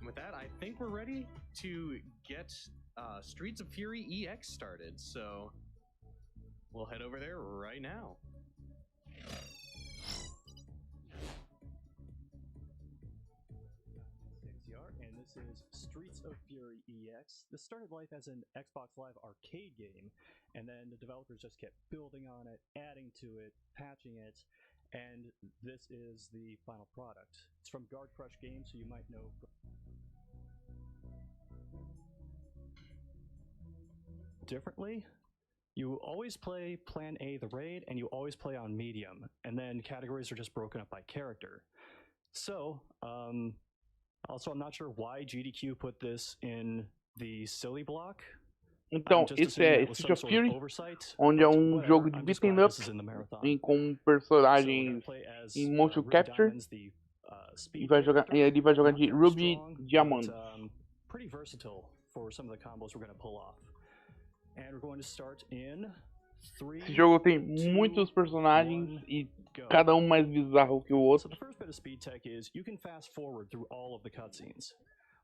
With that, I think we're ready to get Streets of Fury EX started, so we'll head over there right now. And this is Streets of Fury EX. This started life as an Xbox Live arcade game, and then the developers just kept building on it, adding to it, patching it, and this is the final product. It's from Guard Crush Games, so you might know. Differently, you always play Plan A, the raid, and you always play on medium, and then categories are just broken up by character. So, also, I'm not sure why GDQ put this in the silly block. Então, esse é Streets of Fury, onde é um jogo de beating up com personagens em motion capture. E ele vai jogar de Ruby Diamond. Pretty versatile for some of the combos we're going to pull off. And we're going to start in 3, Esse jogo tem muitos personagens e cada um mais bizarro que o outro. So the first bit of speed tech is you can fast forward through all of the cutscenes.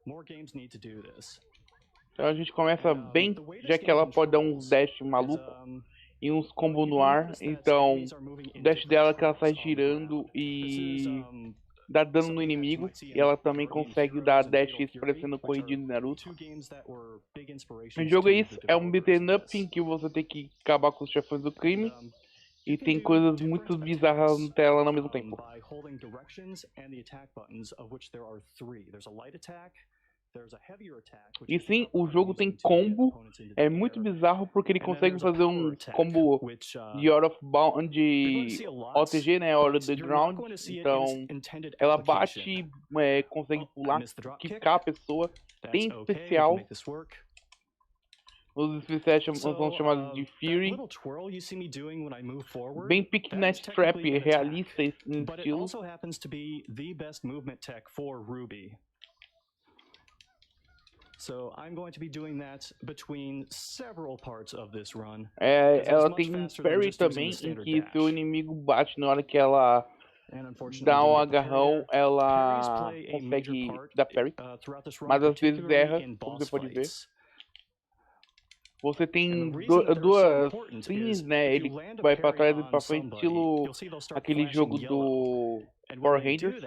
More games need to do this. Então a gente começa bem, já que ela pode dar uns dash maluco e uns combos no ar. Então o dash dela é que ela sai girando e dá dano no inimigo. E ela também consegue dar dash parecendo corridinho de Naruto. O jogo é isso, é um beat'em up em que você tem que acabar com os chefões do crime. E tem coisas muito bizarras na tela ao mesmo tempo. E sim, o jogo tem combo. É muito bizarro porque ele consegue fazer um combo de out of bound, de OTG, né? Out of the ground. Então, ela bate, consegue pular, quicar a pessoa. Tem especial. Os especiais são chamados de Fury. Bem Picknet Trap, realista em estilo. Ela tem um parry também, em que se o inimigo bate na hora que ela dá um agarrão, ela consegue dar parry. Mas às vezes erra, como você pode ver. Você tem duas scenes, né? Ele vai pra trás e pra frente, estilo aquele jogo do Power Rangers.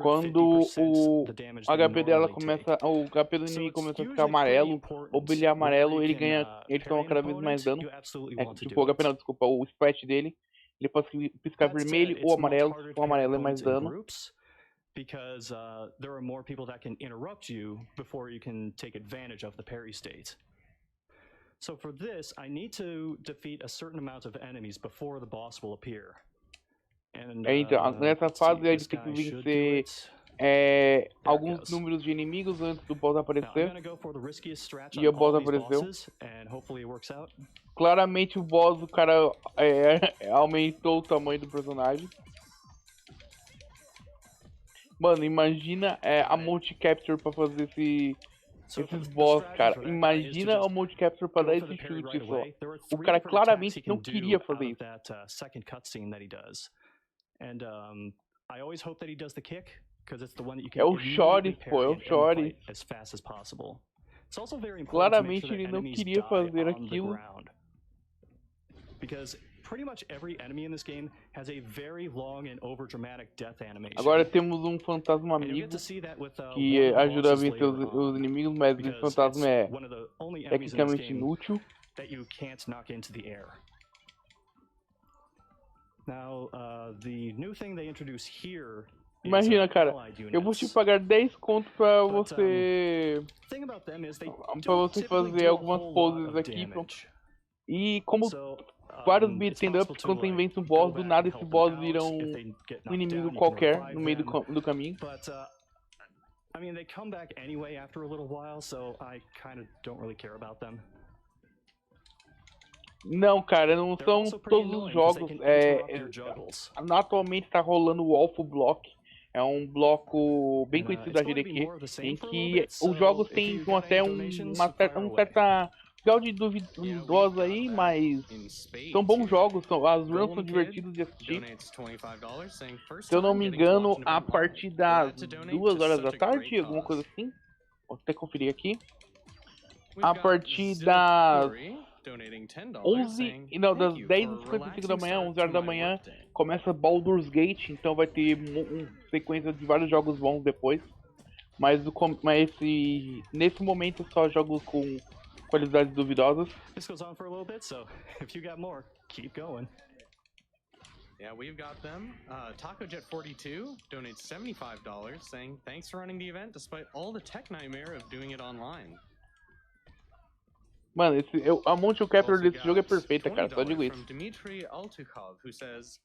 Quando o HP dela começa, o HP do inimigo começa a ficar amarelo, ou brilhar amarelo, ele toma cada vez mais dano. Tipo, o HP não, desculpa, o sprite dele, ele pode piscar vermelho ou amarelo, se for amarelo é mais dano. Because there are more people that can interrupt you before you can take advantage of the parry state. So for this, I need to defeat a certain amount of enemies before the boss will appear. And, então, nessa fase a gente tem que vencer alguns números de inimigos antes do boss aparecer. E o boss apareceu. Claramente o boss, o cara aumentou o tamanho do personagem. Mano, imagina a multi-capture pra fazer esses boss, cara. Imagina a multi-capture pra dar esse chute só. O cara claramente não queria fazer isso. É o Shores, pô, é o Shores. Claramente ele não queria fazer aquilo. Agora temos um fantasma amigo que ajuda a vencer os inimigos, mas esse fantasma é tecnicamente inútil. Imagina, cara, eu vou te pagar 10 conto pra você fazer algumas poses aqui, pronto. E como vários beat'em ups, quando você inventa um boss, do nada esse boss vira um inimigo qualquer no meio do caminho. Não, cara, não são todos os jogos. Atualmente tá rolando o Wolf Block. É um bloco bem conhecido da SGDQ, em que os jogos têm até uma certa legal de duvidosa aí, mas são bons jogos, as runs são divertidas de assistir. Se eu não me engano, a partir das 2 horas da tarde, alguma coisa assim. Vou até conferir aqui. A partir das 11, não, das 10h55 da manhã, 11 horas da manhã, começa Baldur's Gate, então vai ter sequência de vários jogos bons depois. Mas nesse momento só jogos com qualidades duvidosas. This goes on for a little bit, so if you got more, keep going. Yeah, we've got them. TacoJet42 donates $75, saying thanks for running the event despite all the tech nightmare of doing it online. Mano, a motion capture desse jogo é perfeita, cara, só digo isso. Dmitry Altukov, who says,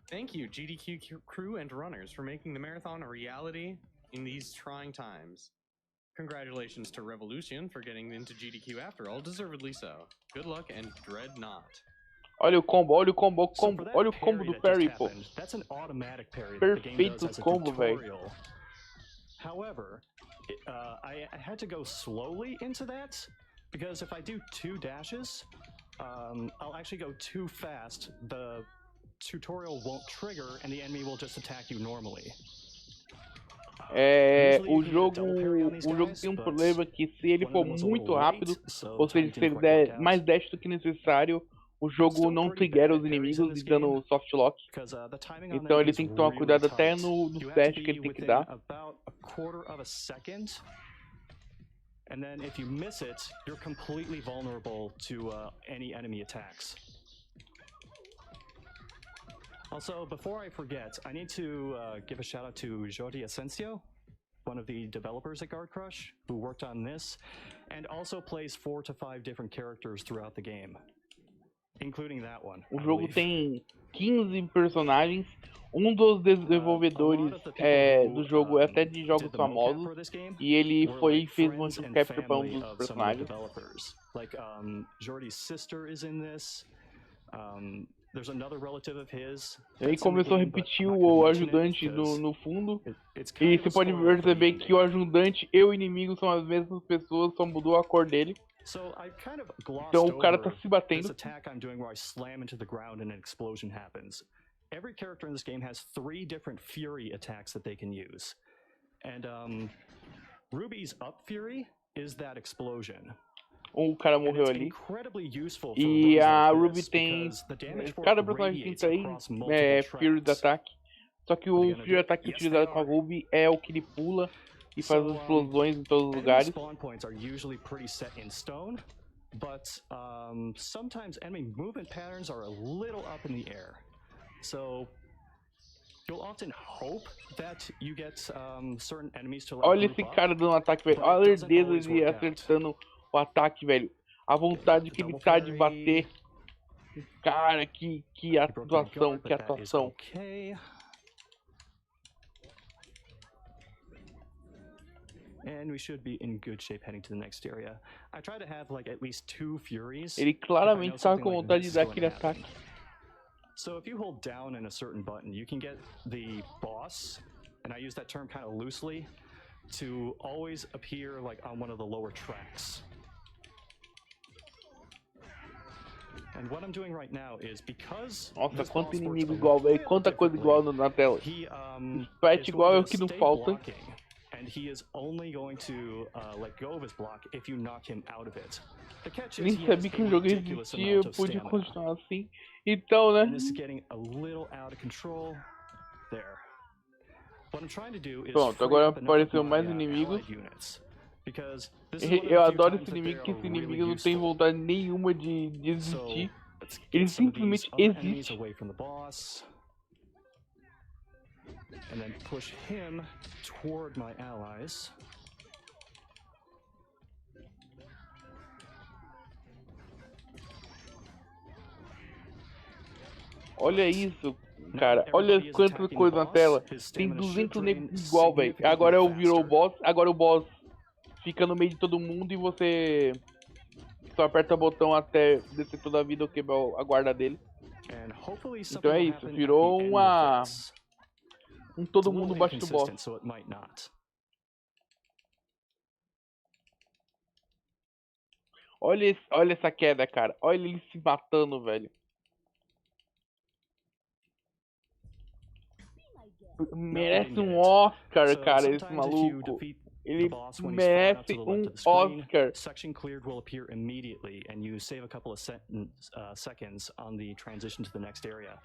thank you, GDQ crew and runners, for making the marathon a reality in these trying times. Congratulations to Revolution for getting into GDQ after all, deservedly so. Good luck and dread not. Olha o combo, olha o combo, olha o combo do parry, pô. Perfeito combo, velho. However, I had to go slowly into that because if I do 2 dashes, I'll actually go too fast. The tutorial won't trigger and the enemy will just attack you normally. O jogo tem um problema que se ele for muito rápido, ou seja, se ele der mais dash do que necessário, o jogo não triggera os inimigos e dando soft lock. Então ele tem que tomar cuidado até nos dash que ele tem que dar. And then if you miss it, you're completely vulnerable to any enemy attacks. Also, before I forget, I need to give a shout out to Jordi Asensio, one of the developers at Guard Crush, who worked on this, and also plays 4 to 5 different characters throughout the game, including that one. O jogo tem 15 personagens. Um dos desenvolvedores do jogo é até de jogos famosos, e ele fez motion capture para um dos personagens. Like Jordi's sister is in this. There's another relative of his. Aí começou a repetir o ajudante no fundo. E você pode perceber que o ajudante e o inimigo são as mesmas pessoas, só mudou a cor dele. Então o cara tá se batendo. Every character in this game has 3 different Fury attacks that they can use. And Ruby's Up Fury is that explosion. O cara morreu ali. E a Ruby tem... Cada personagem tem Fury de ataque. Só que o Fury de ataque utilizado com a Ruby é o que ele pula e faz as explosões em todos os lugares. But sometimes enemy movement patterns are a little up in the air. So you'll often hope that you get certain enemies to like. Olha esse cara dando um ataque, velho. Olha a lerdeza de acertando o ataque, velho. A vontade que ele tá de bater. Cara, que atuação, que atuação. And we should be in good shape heading to the next area. I try to have like at least 2 Furies. Ele claramente tá com vontade de dar aquele ataque. So if you hold down in a certain button, you can get the boss, and I use that term kind of loosely, to always appear like on one of the lower tracks. And what I'm doing right now is because nossa, quanto inimigo igual, velho. Quanta coisa igual na tela. Sprite igual é o que não falta. And he is only going to let go of his block if you knock him out of it. Nem sabia que o jogo existia, eu pude continuar assim. Então, né? Pronto, agora apareceu mais inimigos. Eu adoro esse inimigo, que esse inimigo não tem vontade nenhuma de existir. Ele simplesmente existe. And then push him toward my allies. Olha isso, cara. Olha quanta coisa na tela. Tem 200 negros igual, velho. Agora virou o boss. Agora o boss fica no meio de todo mundo e você só aperta o botão até descer toda a vida ou quebrar a guarda dele. Então é isso. Virou todo mundo baixo do boss. Olha essa queda, cara. Olha ele se matando, velho. Merece um Oscar, cara, esse maluco. Ele merece um Oscar. Section cleared will appear immediately, and you save a couple of seconds on the transition to the next area.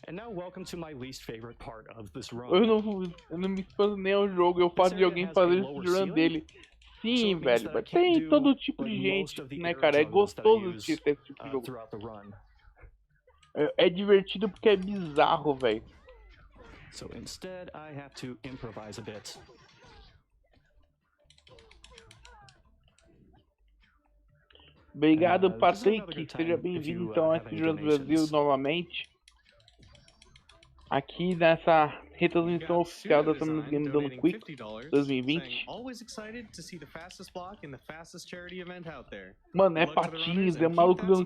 And now, welcome to my least favorite part of this run. Eu não me exposto nem ao jogo, eu faço de alguém fazer o speedrun dele. Sim, velho, mas tem todo tipo de gente, né, cara? É gostoso assistir esse tipo de jogo. É divertido porque é bizarro, velho. So instead, I have to improvise a bit. Obrigado, Patrick. Seja bem-vindo então ao Speedruns Brasil novamente. Aqui nessa retransmissão oficial da Summer Game Done Quick 2020. Mano, é patins, é maluco dando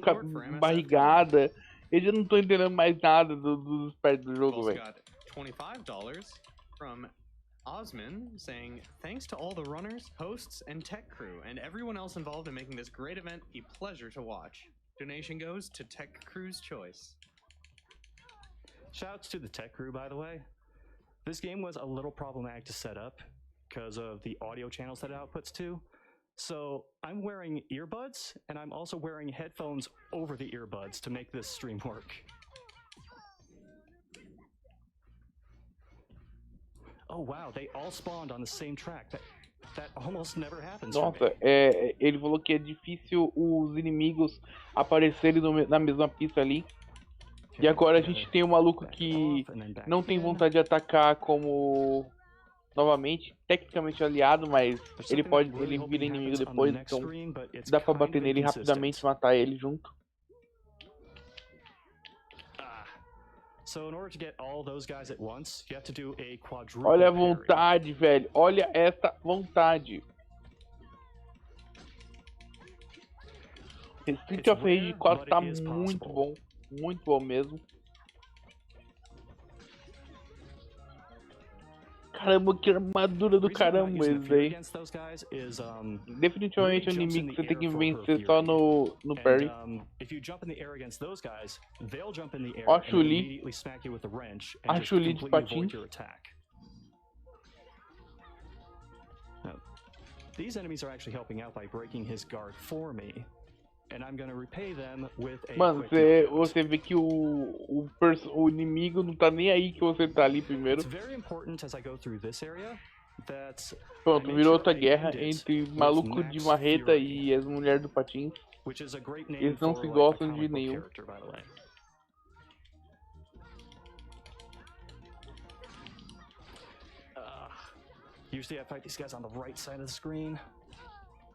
barrigada. Eu já não tô entendendo mais nada dos aspectos do jogo, velho. $25 from Osman saying, thanks to all the runners, hosts, and tech crew, and everyone else involved in making this great event a pleasure to watch. Donation goes to Tech Crew's Choice. Shouts to the tech crew, by the way. This game was a little problematic to set up because of the audio channels that it outputs to. So I'm wearing earbuds, and I'm also wearing headphones over the earbuds to make this stream work. Oh wow, they all spawned on the same track. That almost never happens. Nossa, ele falou que é difícil os inimigos aparecerem na mesma pista ali. E agora a gente tem um maluco que não tem vontade de atacar como novamente, tecnicamente aliado, mas ele vira inimigo depois, então dá pra bater nele rapidamente e matar ele junto. Olha a vontade, velho. Olha essa vontade. Street of Rage 4 tá muito bom. Muito bom mesmo. Caramba, que armadura do caramba esse aí. Definitivamente é um inimigo que você tem que vencer só no parry. A Chun-Li de patins. These enemies are actually helping out by breaking his guard for me. And I'm gonna repay them with a Mano, você vê que o inimigo não tá nem aí que você tá ali primeiro. Pronto, virou outra guerra entre maluco de marreta e as mulheres do patins. Eles não se gostam de nenhum. Usually I fight these guys on the right side of the screen.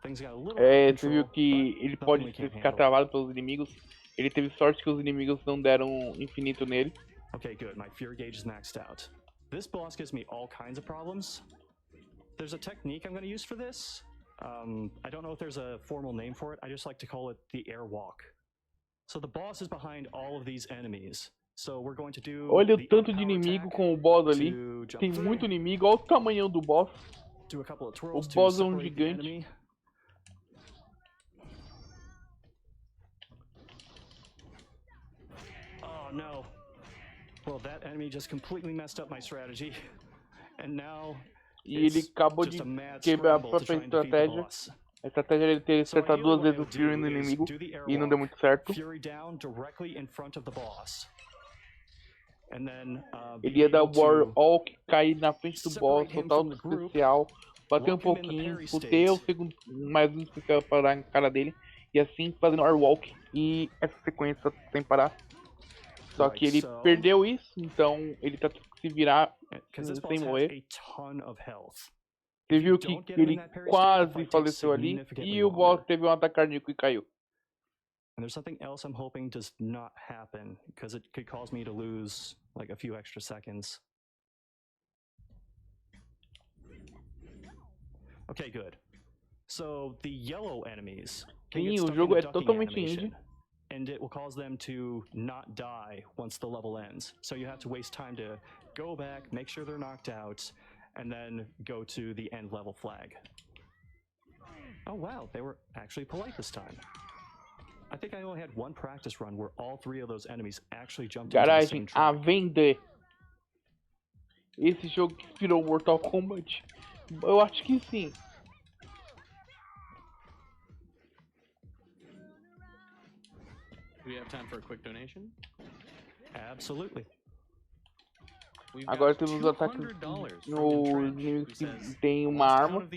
Você viu que ele pode ficar travado pelos inimigos. Ele teve sorte que os inimigos não deram infinito nele. Okay, good. My fury gauge is maxed out. This boss gives me all kinds of problems. There's a technique I'm going to use for this. I don't know if there's a formal name for it. I just like to call it the airwalk. So the boss is behind all of these enemies. So we're going to do. Olha o tanto de inimigo com o boss ali. Tem muito inimigo. Olha o tamanho do boss. O boss é um gigante. No. Well, that enemy just completely messed up my strategy. And now e ele acabou de quebrar a própria estratégia. A estratégia era ele ter acertado duas vezes o Fury no inimigo e não deu muito certo. Ele ia dar o Warhawk, cair na frente do boss, soltar o especial, bater um pouquinho, ter o segundo, mais um especial para dar na cara dele, e assim fazendo Warhawk e essa sequência sem parar. Só que ele perdeu isso, então ele tá tendo que se virar sem morrer. Você viu que ele quase faleceu ali e o boss teve um ataque cardíaco e caiu. And there's something else I'm hoping does not happen because it could cause me to lose like a few extra seconds. Okay, good. So the yellow enemies can get stuck in a ducking animation. And it will cause them to not die once the level ends. So you have to waste time to go back, make sure they're knocked out, and then go to the end level flag. Oh wow, they were actually polite this time. I think I only had one practice run where all three of those enemies actually jumped into the same Garagem track. a vender. Esse jogo que inspirou Mortal Kombat? Eu acho que sim. Do we have time for a quick donation? Absolutely. Agora temos ataques nos inimigos que tem uma arma.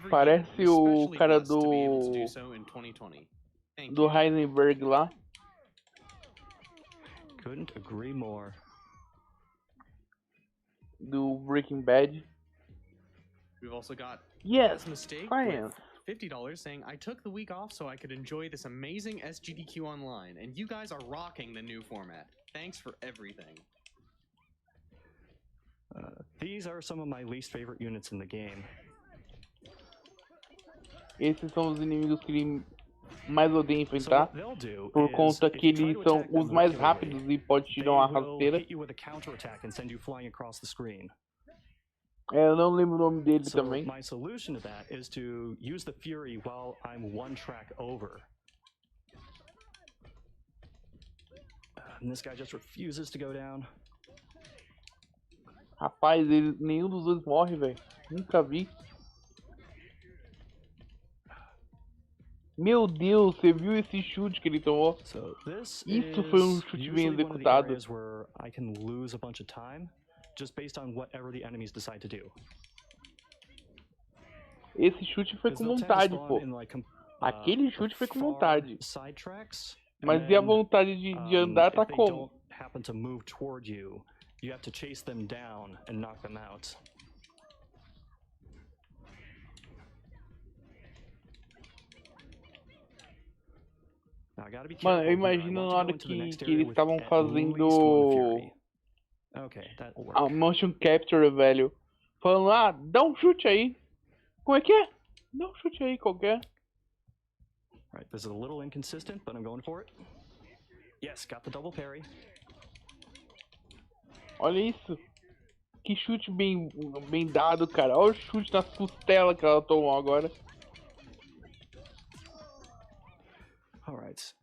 Parece o cara do Heisenberg lá. Couldn't agree more. Do Breaking Bad. We've also got Yes, mistake science. with $50 saying, I took the week off so I could enjoy this amazing SGDQ online, and you guys are rocking the new format. Thanks for everything. These are some of my least favorite units in the game. Esses são os inimigos que ele mais odeia enfrentar, por conta que eles são os mais rápidos e pode te dar uma rasteira. Eu não lembro o nome dele também. My solution to that is to use the Fury while I'm one track over. And this guy just refuses to go down. Rapaz, nenhum dos dois morre, velho. Nunca vi. Meu Deus, você viu esse chute que ele tomou? Isso foi um chute bem executado. I can lose a bunch of time just based on whatever the enemies decide to do. Esse chute foi com vontade, pô. Aquele chute foi com vontade. Mas e a vontade de andar tá como? You have to chase them down and knock them out. Mano, eu imagino na hora que eles estavam fazendo a motion capture, velho. Falando, dá um chute aí. Como é que é? Dá um chute aí qualquer. Right, this is a little inconsistent, but I'm going for it. Yes, got the double parry. Olha isso. Que chute bem dado, cara. Olha o chute na costela que ela tomou agora. Alright.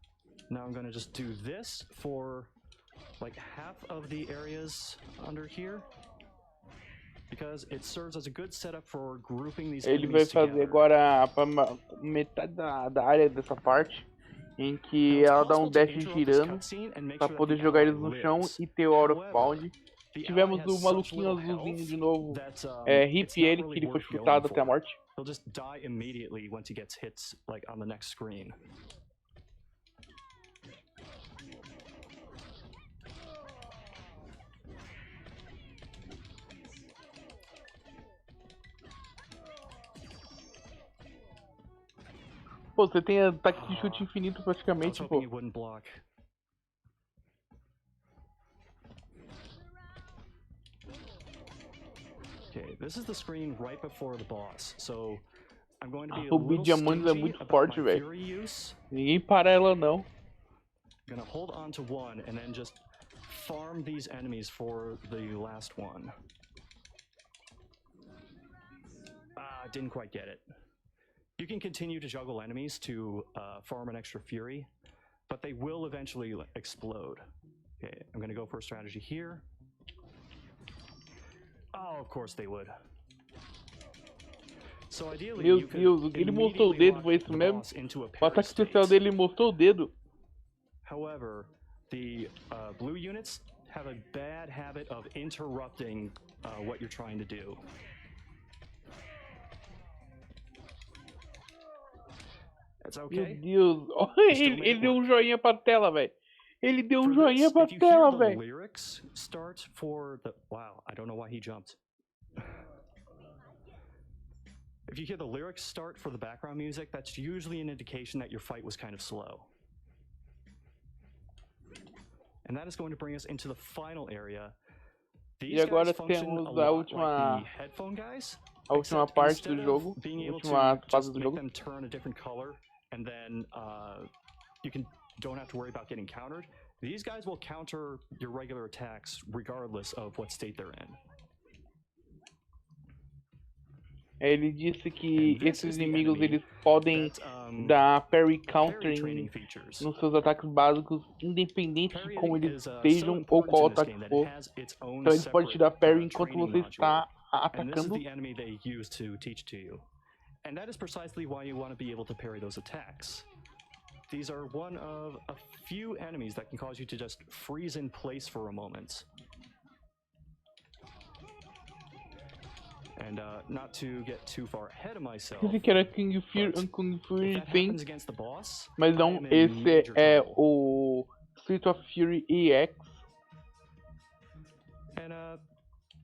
Now I'm gonna just do this for like half of the areas under here. Because it serves as a good setup for grouping these Ele vai fazer agora pra metade da área dessa parte. Em que ela dá um dash girando pra poder jogar eles no chão e ter o out of bound. Tivemos o maluquinho azulzinho de novo, hip ele, que ele foi chutado até a morte. He'll just die immediately once he gets hit like on the next screen. Pô, você tem ataque de chute infinito praticamente, pô. Okay, this is the screen right before the boss. So I'm going to be a Rubi little Diamantes é muito forte, velho. Ninguém para ela não. I'm gonna hold on to one and then just farm these enemies for the last one. Didn't quite get it. You can continue to juggle enemies to farm an extra fury, but they will eventually explode. Okay, I'm gonna go for a strategy here. Oh, of course they would. So ideally, meu Deus, o que ele mostrou o dedo foi isso mesmo? O ataque especial dele mostrou o dedo. However, the blue units have a bad habit of interrupting what you're trying to do. That's okay. Meu Deus, ele deu um joinha pra tela, velho. Ele deu um joinha pra tela, velho. Lyrics start for the wow, I don't know why he jumped. If you hear the lyrics start for the background music, that's usually an indication that your fight was kind of slow. And that is going to bring us into the final area. E agora temos a última parte do jogo, a última fase do jogo. Them turn a different color, and then you don't have to worry about getting countered. These guys will counter your regular attacks regardless of what state they're in. Ele disse que esses inimigos eles podem dar parry countering nos seus ataques básicos, independente de como eles estejam ou qual ataque for. Então ele pode te dar parry enquanto você está atacando. And that is precisely why you want to be able to parry those attacks. These are one of a few enemies that can cause you to just freeze in place for a moment. And not to get too far ahead of myself. Esse que era Kung Fury sim, mas não, esse é o Street of Fury EX. And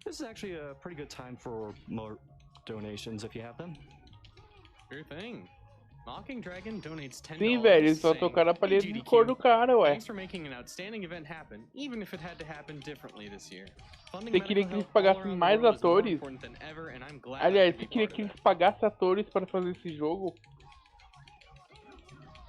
this is actually a pretty good time for more donations if you have them. Sure thing. Mocking Dragon donates $10. Sim, velho, eles só tocaram a palheta de cor do cara, ué. Thanks for making an outstanding event happen, even if it had to happen differently this year. Você queria que eles pagassem mais atores? Aliás, você queria que eles pagassem atores para fazer esse jogo?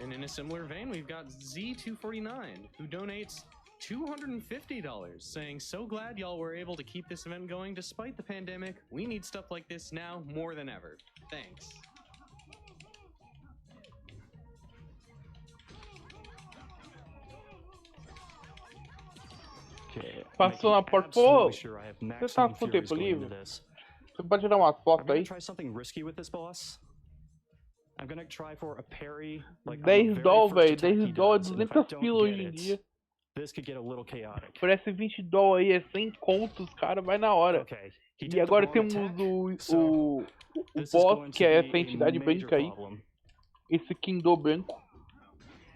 And in a similar vein, we've got Z249, who donates $250, saying, "So glad y'all were able to keep this event going despite the pandemic. We need stuff like this now more than ever. Thanks." Passou na porta, pô, você tá com tempo livre? Você pode tirar uma foto aí? 10 dólares, velho, 10 dólares, 200 pila hoje em dia. Parece 20 dólares aí, é 100 contos, cara, vai na hora. E agora temos o boss, que é essa entidade branca aí. Esse Kindle branco.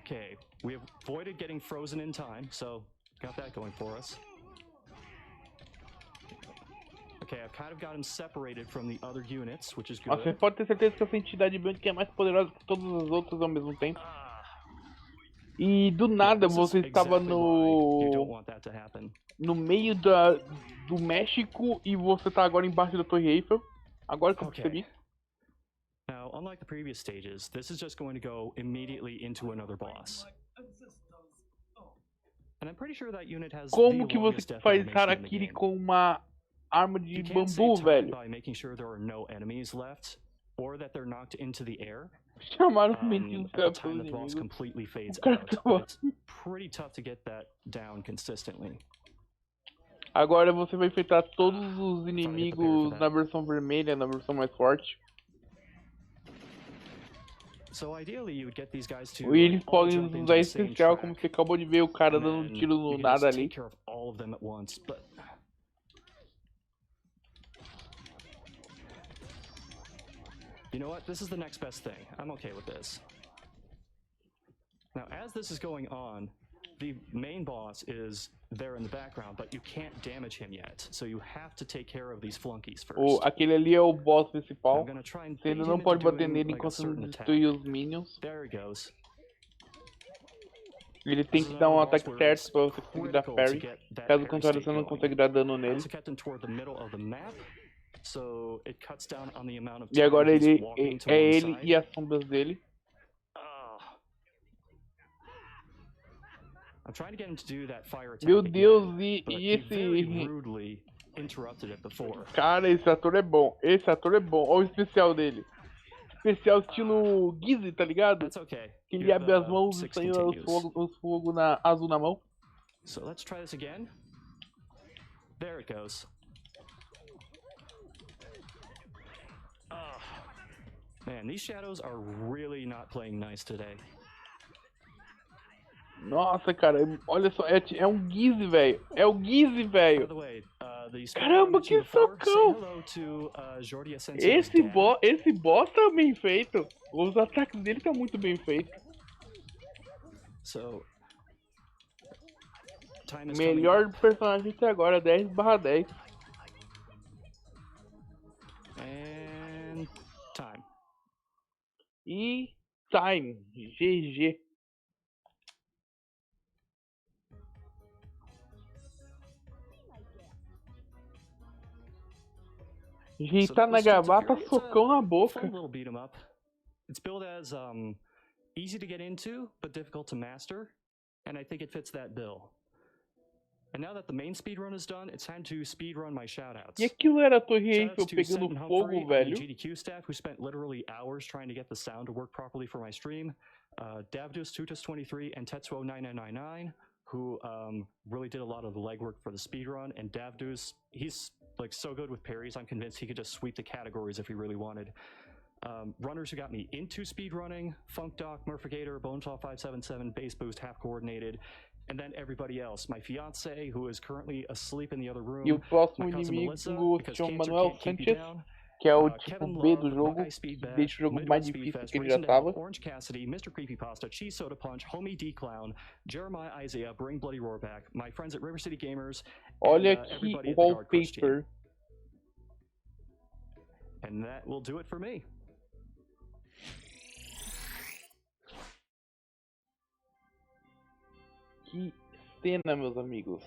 Okay, we avoided getting frozen in time, so got that going for us. Okay, I've kind of got him separated from the other units, which is good. Você pode ter certeza que essa entidade branca é mais poderosa que todas as outras ao mesmo tempo. E do nada você estava no meio do México e você tá agora embaixo da Torre Eiffel. Agora que eu percebi. Now, unlike the previous stages, this is just going to go immediately into another boss. And I'm pretty sure that unit has Como que você faz harakiri com uma arma de bambu, velho? By making sure there are no enemies left, or that they're knocked into the air. Chamaram o menino At the time the boss completely fades out. It's pretty tough to get that down consistently. Agora você vai enfrentar todos os inimigos na versão vermelha, na versão mais forte. So ideally you would get these guys to e eles podem usar especial, como você acabou de ver o cara dando um tiro no nada ali. You know what? This is the next best thing. I'm okay with this. Now, as this is going on, the main boss is there in the background, but you can't damage him yet. So you have to take care of these flunkies first. Aquele ali é o boss principal. Você ainda não pode bater nele enquanto não destruir os minions. There he goes. Ele tem que dar um ataque certo para você conseguir dar parry. Caso contrário, você não consegue dar dano nele. E agora ele é ele e as sombras dele. Meu Deus, e esse... Cara, esse ator é bom. Esse ator é bom. Olha o especial dele. Especial estilo Gizzy, tá ligado? Que ele abre as mãos e sai os fogo azul na mão. So let's try this again. There it goes. Man, these shadows are really not playing nice today. Nossa, cara, olha só, é um Gizzy, velho. É o Gizzy, velho. Caramba, que socão! Esse boss tá bem feito. Os ataques dele tá muito bem feitos. Melhor personagem até agora, 10/10. And time. E time, GG. Ajeitar na gravata, socão na boca. It's billed as easy to get into, but difficult to master, and I think it fits that bill. And now that the main speedrun is done, it's time to speedrun my shoutouts. E aquilo era a Torre Eiffel Shoutouts to pegando Seth and fogo, Humphrey, velho. the GDQ staff who spent literally hours trying to get the sound to work properly for my stream. Davdus, Tutus23, and Tetsuo9999, who really did a lot of the legwork for the speedrun. And Davdus, he's like so good with parries, I'm convinced he could just sweep the categories if he really wanted. Runners who got me into speedrunning, FunkDoc, Murphigator, Bonesaw577, Base Boost, Half Coordinated, and then everybody else. My fiance, who is currently asleep in the other room. E o próximo my cousin inimigo Melissa, se because chama cancer Manuel can't keep you Sanchez, down. que é o Kevin tipo B do Love, jogo, Buckeye Speed que Bash, deixa o jogo mais Midwest difícil Speedfest, que ele Reason já to Hell, tava. Orange Cassidy, Mr. Creepypasta, Cheese Soda Punch, Homie D Clown, Jeremiah Isaiah, Bring Bloody Roar Back, my friends at River City Gamers, Olha and que everybody at the Guard Crush team. wallpaper. And that will do it for me. Que cena, meus amigos.